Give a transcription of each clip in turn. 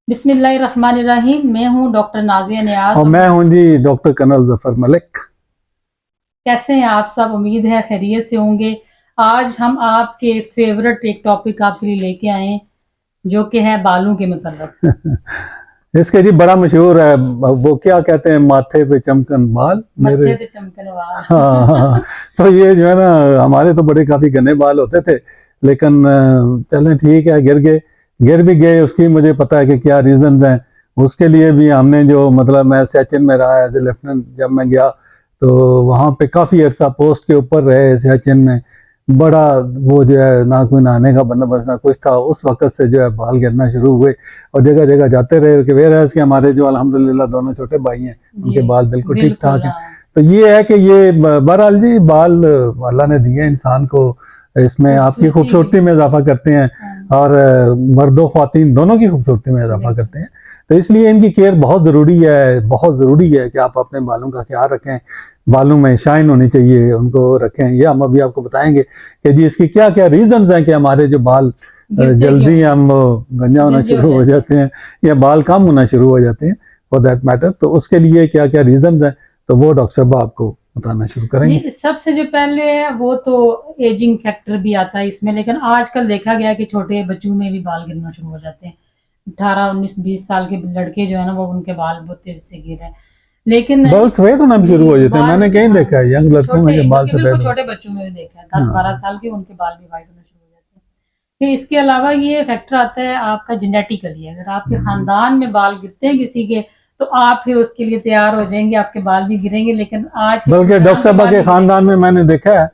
बिस्मिल्लाहिर्रहमानिर्रहीम। मैं हूँ डॉक्टर नाज़िया नियाज़। और मैं हूं जी डॉक्टर कर्नल जफर मलिक। कैसे हैं आप सब? उम्मीद है खैरियत से होंगे। आज हम आपके फेवरेट एक टॉपिक आपके लिए लेके आए हैं, जो कि है बालों के मतलब। इसके जी बड़ा मशहूर है, वो क्या कहते हैं, माथे पे चमकन बाल मेरे। मत्थे पे चमकन वाल। हाँ हाँ। तो ये जो है ना, हमारे तो बड़े काफी घने बाल होते थे, लेकिन चलें ठीक है, गिर भी गए। उसकी मुझे पता है कि क्या रीजन हैं। उसके लिए भी हमने जो मतलब मैं सियाचिन में रहा एज ए लेफ्टिनेंट, जब मैं गया तो वहाँ पे काफी अर्सा पोस्ट के ऊपर रहे सियाचिन में। बड़ा वो जो है, ना कोई नहाने का बंदोबस्त ना कुछ था। उस वक्त से जो है बाल गिरना शुरू हुए और जगह जगह जाते रहे कि वेयर कि हमारे जो अल्हम्दुलिल्लाह दोनों छोटे भाई हैं, जी उनके बाल बिल्कुल ठीक बिल्कुल। ठाक हैं। हाँ, तो ये है कि ये बहरहाल जी बाल अल्लाह ने दिए इंसान को, इसमें आपकी खूबसूरती। खूबसूरती में इजाफा करते हैं हाँ, और मर्दों ख्वातीन दोनों की खूबसूरती में इजाफा बिल्कुल। करते हैं। तो इसलिए इनकी केयर बहुत ज़रूरी है, बहुत ज़रूरी है कि आप अपने बालों का ख्याल रखें। बालों में शाइन होनी चाहिए, उनको रखें। ये हम अभी आपको बताएंगे कि जी इसकी क्या क्या रीजंस हैं कि हमारे जो बाल गिरते क्यों जल्दी हैं? हम गंजा होना गंजे हो शुरू हो जाते हैं। जाते हैं या बाल कम होना शुरू हो जाते हैं फॉर दैट मैटर। तो उसके लिए क्या क्या रीजंस हैं, तो वो डॉक्टर साहब आपको बताना शुरू करेंगे। जी, सबसे जो पहले है वो तो एजिंग फैक्टर भी आता है इसमें, लेकिन आजकल देखा गया है कि छोटे बच्चों में भी बाल गिरना शुरू हो जाते हैं। 18, 19, 20 साल के लड़के जो है ना, वो उनके बाल बहुत तेजी से गिर रहे हैं। लेकिन बाल सफेद होना भी जी, शुरू हो जाते हैं, बाल, मैंने कहीं हाँ, देखा है यंग लड़कों में छोटे, कि बाल बल्कि बिल्कुल सफेद हो। छोटे बच्चों में भी देखा है, 10-12 हाँ। साल के उनके बाल भी वाइट होना शुरू हो जाते हैं। फिर इसके अलावा ये फैक्टर आता है आपका जेनेटिकली। अगर आपके खानदान में बाल गिरते हैं किसी के, तो आप फिर उसके लिए तैयार हो जाएंगे, आपके बाल भी गिरेंगे, लेकिन आज के बल्कि डॉक्टर खानदान के साहबा बाल के नहीं गिरेंगे। खानदान में मैंने देखा है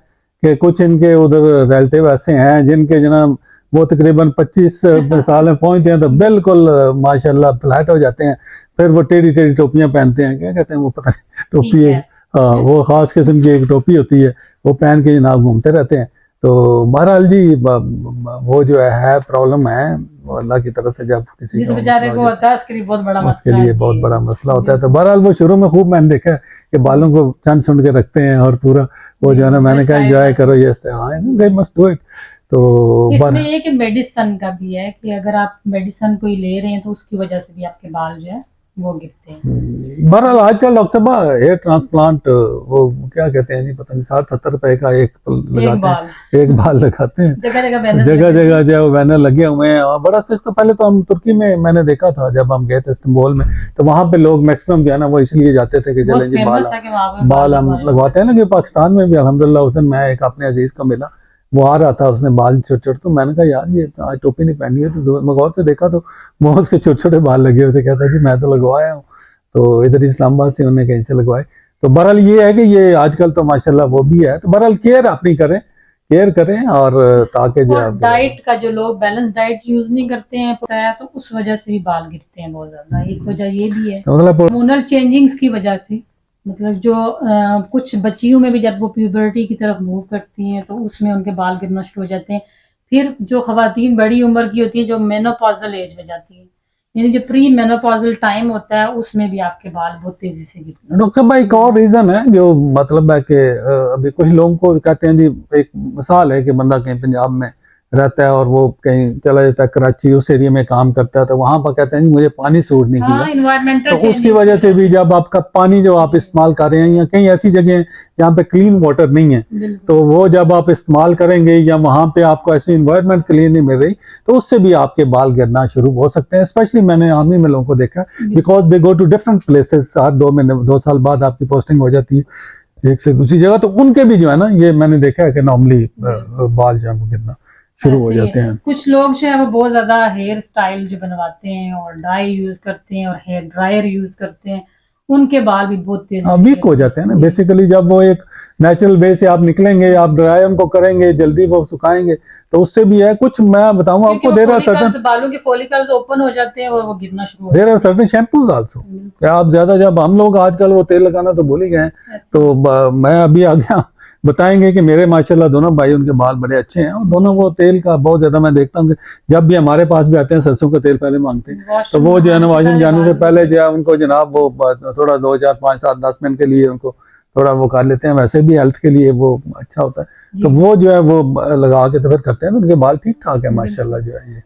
कि कुछ इनके उधर रिलेटिव ऐसे हैं जिनके जनाब वो तकरीबन 25 साल में पहुंचते हैं तो बिल्कुल माशाल्लाह फ्लैट हो जाते हैं। फिर वो टेढ़ी टेढ़ी टोपियां पहनते हैं, क्या कहते हैं वो पता नहीं, पी टोपी एक, कैप्स। हाँ, वो खास किस्म की एक टोपी होती है, वो पहन के जनाब घूमते रहते हैं। तो बहरहाल जी वो जो है प्रॉब्लम है, वो अल्लाह की तरफ से जब किसी जिस का वो बेचारे मसला हो को जाता होता है उसके लिए बहुत बड़ा है, उसके मसला है लिए बहुत जी। बड़ा मसला होता है। तो बिल्कुल। बहरहाल वो शुरू में खूब मैंने देखा है कि बालों को चंद चुंड के रखते हैं और पूरा वो जो है जी, ना, बड़े मैंने कहा स्टाइल एंजॉय वाले। करो, ये से हाँ दे मस्ट डू इट। तो इसमें बर ये है कि मेडिसन का भी है कि अगर आप मेडिसन कोई ले रहे हैं तो उसकी वजह से भी आपके बाल जो है वो गिरते हैं। बहरहाल आजकल डॉक्टर साहब हेयर ट्रांसप्लांट, वो क्या कहते हैं जी, पता नहीं 60-70 रुपए का एक एक लगाते बाल। हैं, एक बाल लगाते जगह जगह हैं। बैनर जगह लगे हुए जगह हैं। जो है वो बैनर लगे हुए हैं और बड़ा सख्त। तो पहले तो हम तुर्की में मैंने देखा था जब हम गए थे इस्तांबुल में, तो वहां पे लोग मैक्सिमम जो है ना वो इसलिए जाते थे कि बहुत चलें जी फेमस है कि वहां पे बाल बाल हम लगवाने लोग लगवाते हैं ना। जाते कि पाकिस्तान में भी अल्हम्दुलिल्लाह उस दिन मैं एक अपने अजीज को मिला, वो आ रहा था, उसने बाल छोटे छोटे, तो मैंने कहा यार ये आज टोपी नहीं पहनी है, तो मैं गौर से देखा तो वो उसके छोटे छोटे बाल लगे हुए थे। कहता जी मैं तो लगवाया हूँ, तो इधर इस्लामाबाद से उन्हें कहीं से लगवाए। तो बहरहाल ये है कि ये आजकल तो माशाल्लाह वो भी है। तो बहरहाल केयर अपनी करें, केयर करें और ताकि हैं। जो और आपके डाइट का जो लोग बैलेंस डाइट यूज नहीं करते हैं पता है, तो उस वजह से भी बाल गिरते हैं बहुत ज्यादा। एक वजह ये भी है तो मतलब हार्मोनल चेंजिंग्स की वजह से। मतलब जो कुछ बच्चियों में भी जब वो प्यूबर्टी की तरफ मूव करती हैं तो उसमें उनके बाल गिरना शुरू हो जाते हैं। फिर जो खवातीन बड़ी उम्र की होती है, जो मेनोपॉजल एज में जाती है, यानी जो प्री मेनोपॉजल टाइम होता है, उसमें भी आपके बाल बहुत तेजी से गिरते हैं। डॉक्टर भाई एक और रीजन है जो मतलब है कि अभी कुछ लोगों को कहते हैं जी, एक मिसाल है कि बंदा कहीं पंजाब में रहता है और वो कहीं चला जाता है कराची, उस एरिया में काम करता है, तो वहां पर कहते हैं जी मुझे पानी सूट नहीं किया। हाँ, तो इन्वायरमेंटल उसकी चेंजिंग्स की वजह से वजह भी से। जब आपका पानी जो आप इस्तेमाल कर रहे हैं या कहीं ऐसी जगह है जहाँ पे क्लीन वाटर नहीं है, बिल्कुल। तो वो जब आप इस्तेमाल करेंगे या वहां पे आपको ऐसी इन्वायरमेंट क्लीन नहीं मिल रही, तो उससे भी आपके बाल गिरना शुरू हो सकते हैं। स्पेशली मैंने आर्मी में लोगों को देखा, because they go to different places, हर 2 महीने 2 साल बाद आपकी पोस्टिंग हो जाती है एक से दूसरी जगह, तो उनके भी जो है ना, ये मैंने देखा है कि नॉर्मली बाल जो है वो गिरना शुरू हो ऐसे ही है। जाते हैं। कुछ लोग जो है वो बहुत ज्यादा हेयर स्टाइल जो बनवाते हैं और डाई यूज करते हैं और हेयर ड्रायर यूज करते हैं, उनके बाल भी बहुत तेजी से वीक हो गिरते जाते हैं ना हैं जी। बेसिकली। जब वो एक नेचुरल वे से आप निकलेंगे, आप ड्राई उनको करेंगे, जल्दी वो सुखाएंगे, तो उससे भी है कुछ। मैं बताऊंगा क्योंकि आपको, वो देर आर सर्टन फॉलिकल्स, बालों के फॉलिकल्स ओपन हो जाते हैं और वो गिरना शुरू हो देर आर जाते हैं। Certain shampoos also. बिल्कुल। क्या आप ज्यादा, जब हम लोग आजकल वो तेल लगाना तो भूल ही गए हैं। ऐसे तो ही मैं अभी आ गया बताएंगे कि मेरे माशाल्लाह दोनों भाई, उनके बाल बड़े अच्छे हैं और दोनों वो तेल का बहुत ज्यादा मैं देखता हूँ कि जब भी हमारे पास भी आते हैं सरसों का तेल पहले मांगते हैं। तो वॉशरूम वो जो है ना नहाने से वॉशरूम पहले जाने से बाल पहले बिल्कुल। जो है उनको जनाब वो थोड़ा 2 4 5 7 10 मिनट के लिए उनको थोड़ा वो कर लेते हैं, वैसे भी हेल्थ के लिए वो अच्छा होता है। तो जी वो जो है वो लगा के तो फिर करते हैं, तो उनके बाल ठीक ठाक है बिल्कुल। माशाल्लाह जो है ये।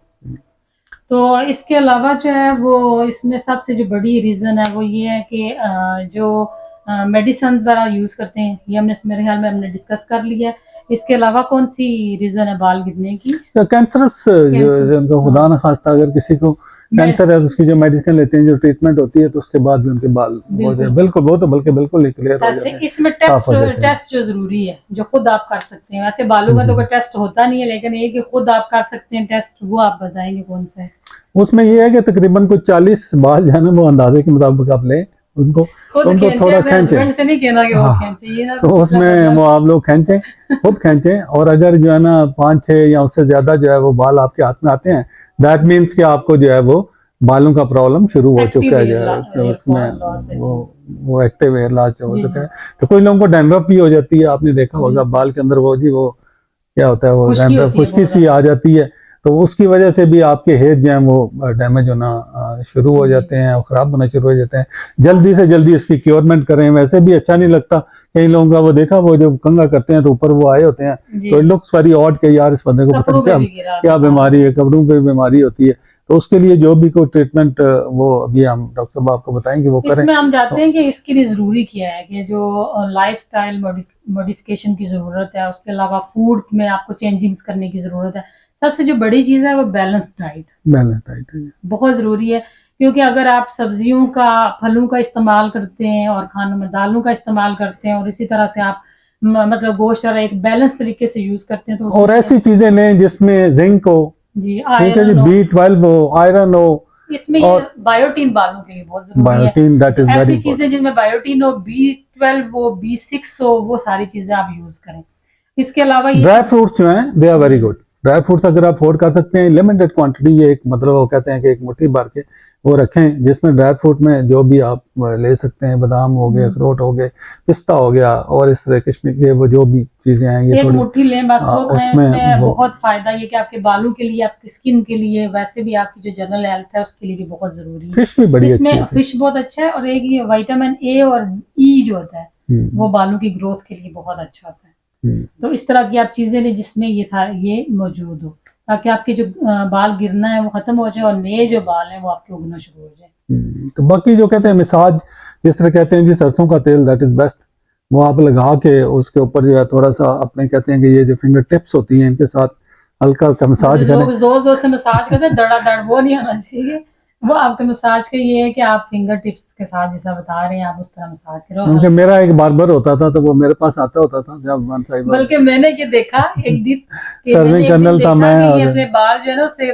तो इसके अलावा जो है वो इसमें सबसे जो बड़ी रीज़न है वो ये है कि जो मेडिसिन वगैरह यूज़ करते हैं, ये हमने मेरे ख्याल में हमने डिस्कस कर लिया है। इसके अलावा कौन सी रीज़न है बाल गिरने की? कैंसरस जो कैंसर, है, उनको खुदा हाँ। न खास्ता अगर किसी को मैं कैंसर है तो उसकी जो मेडिसिन लेते हैं, जो ट्रीटमेंट होती है, तो उसके बाद भी उनके बाल बहुत बिल्कुल बिल्कुल वो तो बल्कि बिल्कुल ही क्लियर हो ऐसे जाते हैं, इसमें साफ हो जाते हैं। टेस्ट जो ज़रूरी है, जो खुद आप कर सकते हैं। वैसे बालों का तो कोई टेस्ट होता नहीं है, लेकिन ये कि खुद आप कर सकते हैं टेस्ट, वो आप बताएँगे कौन सा है? उसमें ये है कि तकरीबन कुछ 40 बाल जो है ना, वो अंदाजे के मुताबिक आप लें उनको, खुद तो उनको खींचे, थोड़ा अपने खींचें। हस्बैंड से नहीं कहना कि वो हाँ, खींचे, ये ना तो कोई पिछला उसमें बदला। वो आप लोग खींचें, खुद खींचें। और अगर जो है ना 5-6 या उससे ज़्यादा जो है वो बाल आपके हाथ में आते हैं, दैट मीन्स कि आपको जो है वो बालों का प्रॉब्लम शुरू हो एक्टिव चुका है, हेयर जो है तो हेयर उसमें फॉल लॉस है वो जी। वो एक्टिव हेयर लॉस हो जी चुका जी है। तो कुछ लोगों को डैंड्रफ भी हो जाती है, आपने देखा होगा बिल्कुल, बाल के अंदर वो जी वो क्या होता है, वो खुश्की डैंड्रफ होती है खुश्की बहुत सी ज़्यादा। आ जाती है। तो उसकी वजह से भी आपके हेयर जो है वो डैमेज होना शुरू हो जी जाते हैं और ख़राब होना शुरू हो जाते हैं। जल्दी से जल्दी इसकी क्योरमेंट करें, वैसे भी अच्छा नहीं लगता। कई लोगों का वो देखा, वो जब कंघा करते हैं तो ऊपर वो आए होते हैं, जी तो इट जी लुक्स वेरी ऑड कि यार इस बंदे को पता नहीं कपड़ों पे क्या भी गिरा क्या होता है। बीमारी है, कपड़ों पे बीमारी होती है। तो उसके लिए जो भी कोई ट्रीटमेंट वो अभी हम डॉक्टर साहब आपको बताएंगे वो करें। इसमें हम जाते तो हैं कि इसके लिए ज़रूरी क्या है कि जो लाइफस्टाइल मॉडिफिकेशन की ज़रूरत है, उसके अलावा फूड में आपको चेंजिंग्स करने की ज़रूरत है। सबसे जो बड़ी चीज़ है वो बैलेंस डाइट बैलेंस डाइट है। बहुत ज़रूरी है, क्योंकि अगर आप सब्जियों का, फलों का इस्तेमाल करते हैं और खानों में दालों का इस्तेमाल करते हैं और इसी तरह से आप मतलब गोश्त और एक बैलेंस तरीके से यूज़ करते हैं तो और उसमें ऐसी चीजें लें जिसमें जिंक हो, जी ठीक है जी, आयरन हो, B12 हो, आयरन हो, इसमें ये और बायोटीन बालों के लिए बहुत ज़रूरी है। बायोटीन, दैट जो इज वेरी ऐसी चीज़ें इंपॉर्टेंट। जिनमें बायोटीन हो, B12 हो, B6 हो, वो सारी चीज़ें आप यूज़ करें। इसके अलावा ये ड्राई कि फ्रूट्स जो हैं दे आर वेरी जी, गुड। ड्राई फ्रूट्स अगर आप अफोर्ड कर सकते हैं, लिमिटेड क्वांटिटी, ये एक मतलब वो कहते हैं कि एक मुट्ठी भर के वो रखें, जिसमें ड्राई फ्रूट में जो भी आप ले सकते हैं, बादाम हो गए, हुँ। अखरोट हो गए, पिस्ता हो गया, और इस तरह किस्म के वो जो भी चीज़ें हैं ये एक थोड़ी मुट्ठी लें बस वो खाएँ, उसमें उसमें वो बहुत फ़ायदा ये कि आपके बालों के लिए, आपकी स्किन के लिए, वैसे भी आपकी जो जनरल हेल्थ है उसके लिए भी बहुत ज़रूरी है। फिश भी बड़ी अच्छी इसमें होती है। फिश बहुत अच्छा है और एक ये विटामिन ए और ई जो होता है, वो हम्म, बालों की ग्रोथ के लिए बहुत अच्छा होता है। हम्म, तो इस तरह की आप चीज़ें लें जिसमें ये मौजूद हो, ताकि आपके जो बाल गिरना है वो ख़त्म हो जाए और नए जो बाल हैं वो आपके उगना शुरू हो जाए। तो बाकी जो कहते हैं मिसाज, जिस तरह कहते हैं जी सरसों का तेल, दैट इज बेस्ट। वो आप लगा के उसके ऊपर जो है थोड़ा सा अपने कहते हैं कि ये जो फिंगर टिप्स होती हैं इनके साथ हल्का हल्का जो मसाज करें। लोग ज़ोर-ज़ोर से मसाज करते हैं, दड़ा-दड़ वो नहीं होना चाहिए। वो आपके मसाज का ये है कि आप फिंगर टिप्स के साथ जैसा बता रहे हैं, आप उस तरह मसाज करो क्योंकि हल्का। मेरा एक बार्बर होता था, तो वो मेरे पास आता होता था जब वन साइड बल्कि मैंने ये देखा एक दिन कि सर्विंग मैंने एक दिन कर्नल था देखा मैं, कि ये और अपने बाल जो है ना उससे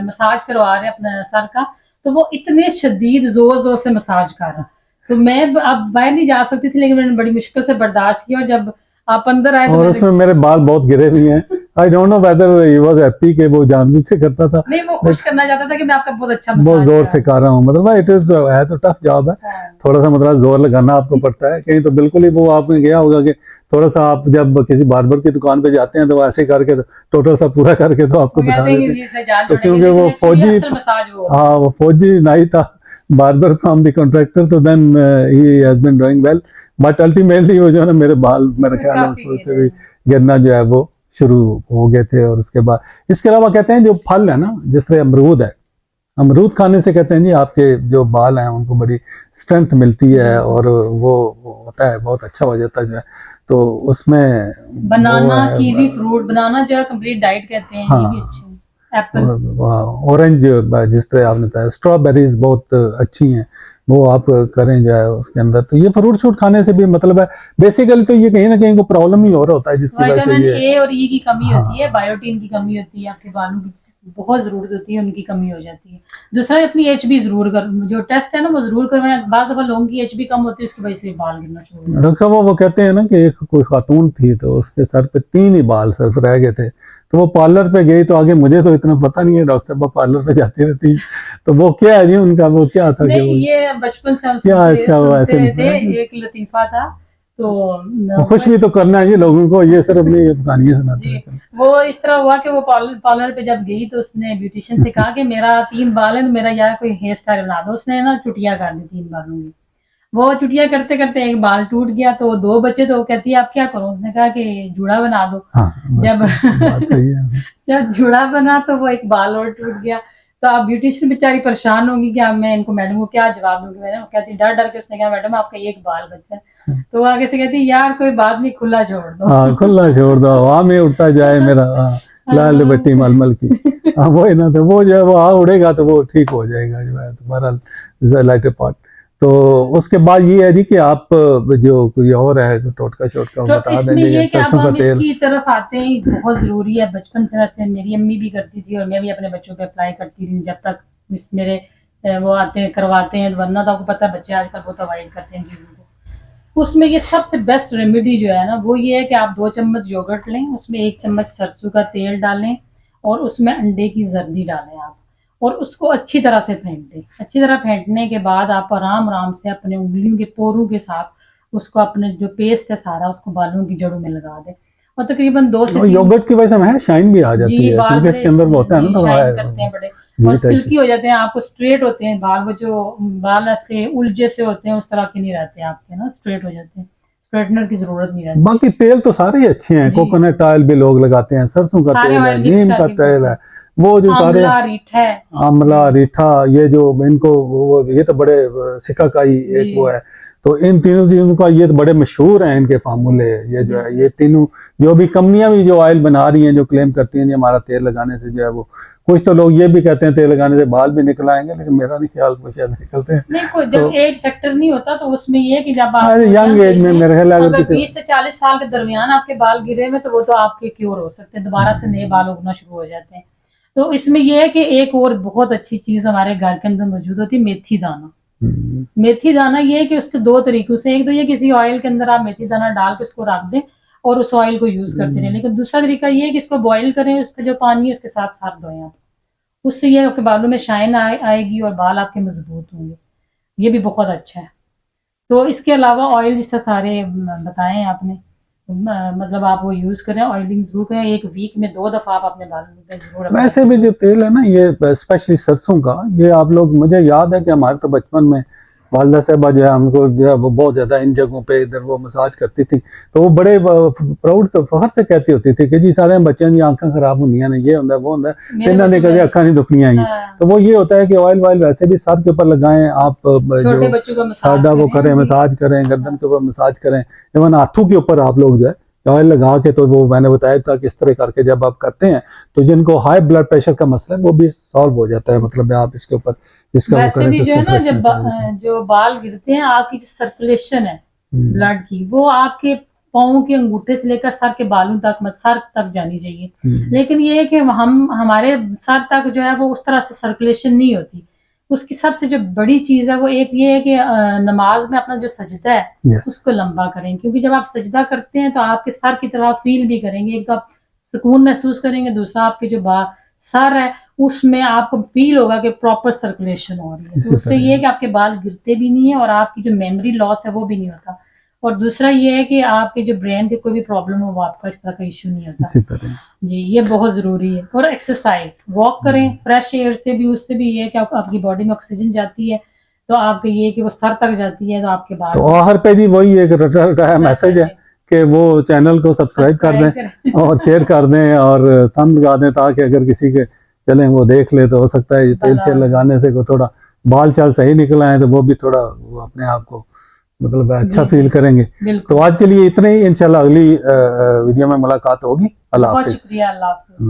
मसाज करवा रहे हैं अपने सर का, तो वो इतने शदीद ज़ोर-ज़ोर से मसाज कर रहा। तो मैं अब बाहर नहीं जा सकती थी, लेकिन मैंने बड़ी मुश्किल से बर्दाश्त किया और जब आप अंदर आए तो मैंने उसमें मेरे बाल बहुत गिरे हुए हैं। I don't know whether he was happy कि वो जानबूझ के करता था, नहीं वो खुश बट करना चाहता था कि मैं आपका बहुत अच्छा बहुत मसाज जोर करा से रहा कर रहा हूँ। मतलब इट इज है तो टफ जॉब है, हूँ। हाँ। थोड़ा सा मतलब जोर लगाना आपको पड़ता है। कहीं तो बिल्कुल ही वो आपने गया होगा कि थोड़ा सा आप जब किसी बार्बर की दुकान पे जाते हैं तो वो ऐसे करके टोटल सा पूरा करके तो आपको वो बिठा कहते हैं देते कि हैं। जी से जान तो जुड़ेगी, क्योंकि लेकिन वो एक्चुअली फौजी, असल मसाज वो होता हाँ है। वो फौजी नहीं था, बार्बर फ्रॉम द कॉन्ट्रैक्टर, तो then he has been doing well. But ultimately वो जो है ना मेरे बाल मेरे ख्याल है उस काफ़ी वजह से गिरे भी हैं। गिरना जो है वो शुरू हो गए थे। और उसके बाद इसके अलावा कहते हैं जो फल है ना, जिस तरह अमरूद है, अमरूद खाने से कहते हैं जी आपके जो बाल हैं उनको बड़ी स्ट्रेंथ मिलती है, बिल्कुल। और वो होता है बहुत अच्छा हो जाता है जो है। तो उसमें वो बनाना, है, कीवी फ्रूट, बनाना जो है कंप्लीट डाइट कहते हैं, ये भी अच्छे हाँ, हैं। एप्पल ऑरेंज जिस तरह आपने बताया, स्ट्रॉबेरीज बहुत अच्छी हैं, वो आप करें जो है उसके अंदर। तो ये फ्रूट शूट खाने से भी मतलब है, बेसिकली तो ये कहीं ना कहीं को प्रॉब्लम ही हो रहा होता है जिसकी वजह से विटामिन ये। ए और ई की कमी होती है, हाँ, बायोटीन की कमी होती है, आपके बालों की बहुत ज़रूरत होती है, उनकी कमी हो जाती है। दूसरा अपनी एचबी ज़रूर कर, जो टेस्ट है ना वो ज़रूर करवाएं। बाद दफ़ा लोगों की एचबी कम होती है, उसकी वजह से बाल गिरना शुरू हो जाते डॉक्टर साहब वो कहते हैं ना कि एक कोई खातून थी तो उसके सर पे 3 ही बाल सिर्फ रह गए थे, तो वो पार्लर पे गई। तो आगे मुझे तो इतना पता नहीं है, डॉक्टर साहब पार्लर पे जाती रहती हैं, तो वो क्या है जी उनका, वो क्या था हैं। कि नहीं वो ये बचपन से हम क्या सुनते इसका वो सुनते ऐसे थे, एक लतीफ़ा था तो वो खुश भी तो करना है जी लोगों को, ये सिर्फ नहीं कहानियां सुनाते जी, रहते हैं। वो इस तरह हुआ कि वो पार्लर पार्लर पे जब गई तो उसने ब्यूटिशियन से कहा कि मेरा 3 बाल है तो मेरा यार कोई हेयर स्टाइल बना दो। उसने ना चुटिया कर दी 3 बालों की। वो चुटिया करते करते एक बाल टूट गया तो 2 बचे, तो वो कहती है आप क्या करो? उसने कहा कि जूड़ा बना दो। हाँ, बस जब बात सही है। जब जूड़ा बना तो वो एक बाल और टूट गया। तो अब ब्यूटिशियन बेचारी परेशान होगी कि अब मैं इनको मैडम को क्या जवाब दूंगी। मैडम कहती डर डर के, उसने कहा मैडम आपका एक बाल बच्चा है। तो वो आगे से कहती यार कोई बात नहीं, खुला छोड़ दो। हाँ खुला छोड़ दो, हवा में उड़ता जाए मेरा लाल लिबर्टी मलमल की। हाँ वो है ना, तो वो जो है वो उड़ेगा तो वो ठीक हो जाएगा जो है तुम्हारा लाइटर पार्ट। तो उसके बाद ये है जी कि आप जो कोई और है टोटका शोटका तो बता इसमें देंगे, ये कि अब सरसों का हम तेल। इसकी तरफ आते हैं, बहुत जरूरी है। बचपन से वैसे मेरी अम्मी भी करती थी और मैं भी अपने बच्चों पे अप्लाई करती रही जब तक मेरे वो आते हैं करवाते हैं, वरना तो आपको पता है बच्चे आजकल बहुत अवॉइड करते हैं चीजों को। उसमें ये सबसे बेस्ट रेमेडी जो है ना वो ये है कि आप 2 चम्मच योगर्ट लें, उसमें 1 चम्मच सरसों का तेल डालें और उसमें अंडे की जर्दी डालें आप, और उसको अच्छी तरह से फेंट दें। अच्छी तरह फेंटने के बाद आप आराम आराम से अपने उंगलियों के पोरों के साथ उसको, अपने जो पेस्ट है सारा, उसको बालों की जड़ों में लगा दें और तकरीबन 2 से 3 योगर्ट की वजह से शाइन भी आ जाती जी है बाल क्योंकि बड़े इसके अंदर वो होता है ना, जी तो शाइन करते हैं बड़े और घी टाइप सिल्की हो जाते हैं, आपको स्ट्रेट होते हैं बाल। वो जो बाल ऐसे उलझे से होते हैं उस तरह के नहीं रहते आपके ना, स्ट्रेट हो जाते हैं, स्ट्रेटनर की जरूरत नहीं रहती। बाकी तेल तो सारे ही अच्छे हैं, जी कोकोनट ऑयल भी लोग लगाते हैं, सरसों का सारे तेल है, ऑयल मिक्स नीम का करके तेल करते है, हैं। वो जो सारे आंवला रीठा है आंवला रीठा, ये जो इनको वो ये तो बड़े सिकाकाई एक वो जी है। तो इन तीनों चीजों का ये तो बड़े मशहूर हैं इनके फार्मूले, ये जो है ये तीनों जो भी कंपनियां भी जो ऑयल बना रही हैं, जो क्लेम करती हैं कि हमारा तेल लगाने से जो है वो, कुछ तो लोग ये भी कहते हैं तेल लगाने से बाल भी निकल आएंगे, लेकिन मेरा नहीं ख्याल वो शायद निकलते हैं। नहीं, कोई तो जब एज फैक्टर नहीं होता तो उसमें ये है कि जब आप अरे यंग एज में मेरे ख्याल अगर अगर किसी 20 से 40 साल के दरमियान आपके बाल गिरे हुए तो वो तो आपके क्योर हो सकते हैं, दोबारा से नए बाल उगना शुरू हो जाते हैं। तो इसमें यह है कि एक और बहुत अच्छी चीज हमारे घर के अंदर मौजूद होती है, मेथी दाना। मेथी दाना ये है कि उसके 2 तरीकों से, एक तो ये किसी ऑयल के अंदर आप मेथी दाना डाल के उसको रख दें और उस ऑयल को यूज करते रहें, लेकिन दूसरा तरीका ये है कि इसको बॉईल करें, उसका जो पानी है उसके साथ साथ धोएं आप, उससे ये आपके बालों में शाइन आएगी और बाल आपके मजबूत होंगे। ये भी बहुत अच्छा है। तो इसके अलावा ऑयल जिस तरह सारे बताएं आपने, मतलब आप वो यूज करें, ऑयलिंग जरूर करें, 1 वीक में 2 दफा आप अपने बालों पे जरूर अप्लाई वैसे भी करें। जो तेल है ना, ये स्पेशली सरसों का, ये आप लोग, मुझे याद है कि हमारे तो बचपन में वालदा साहबा जो है हमको जो है वो बहुत ज्यादा इन जगहों पे इधर वो मसाज करती थी, तो वो बड़े प्राउड से फखर से कहती होती थी कि जी सारे बच्चों की आंखें खराब होंगी ने, ये होता वो होता मेरे इन्हों ने बच्चों कभी का अखा नहीं दुखनिया ही। हाँ, तो वो ये होता है कि ऑयल वायल वैसे भी सर के ऊपर लगाएं आप, छोटे जो बच्चों का मसाज सादा वो करें करें, जी। मसाज करें, गर्दन हाँ, के ऊपर मसाज करें, इवन हाथों के ऊपर आप लोग जो है ऑयल लगा के, तो वो मैंने बताया था कि इस तरह करके जब आप करते हैं तो जिनको हाई ब्लड प्रेशर का मसला है वो भी सॉल्व हो जाता है। मतलब आप इसके ऊपर इसका वो वैसे करें भी तो जो इसका है ना, जब फ्रेशनेस आ जाती है। जो बाल गिरते हैं, आपकी जो सर्कुलेशन है ब्लड की, वो आपके पाँव के अंगूठे से लेकर सर के बालों तक, सर तक जानी चाहिए। लेकिन ये है कि हम हमारे सर तक जो है वो उस तरह से सर्कुलेशन नहीं होती। उसकी सबसे जो बड़ी चीज है वो एक ये है कि नमाज में अपना जो सजदा है यस उसको लंबा करें, क्योंकि जब आप सजदा करते हैं तो आपके सर की तरह फील भी करेंगे, एक तो आप सुकून महसूस करेंगे, दूसरा आपके जो सर है उसमें आपको फील होगा कि प्रॉपर सर्कुलेशन हो रही है। तो इसी उससे ये है तरह कि आपके बाल गिरते भी नहीं है और आपकी जो मेमोरी लॉस है वो भी नहीं होता। और दूसरा ये है कि आपके जो ब्रेन के कोई भी प्रॉब्लम हो वो आपका इस तरह का इश्यू नहीं होता। इसी तरह जी ये बहुत जरूरी है। और एक्सरसाइज, वॉक करें फ्रेश एयर से भी, उससे भी ये है कि आपकी बॉडी में ऑक्सीजन जाती है, तो आपके ये कि वो सर तक जाती है, तो आपके बाल तो आखिर पे जी वही एक रटा रटाया मैसेज है मैसेज कि वो चैनल को सब्सक्राइब कर सब्सक्राइब दें करें। और शेयर कर दें और थंब लगा दें, ताकि अगर किसी के चलें वो देख ले, तो हो सकता है ये तेल भला शेल लगाने से को थोड़ा बाल चाल सही निकल आए तो वो भी थोड़ा वो अपने आप को मतलब अच्छा जी फील जी करेंगे। तो बिल्कुल। आज के लिए इतने ही, इंशाल्लाह अगली वीडियो में मुलाकात होगी। अल्लाह बहुत हाफिज। शुक्रिया, अल्लाह हाफिज।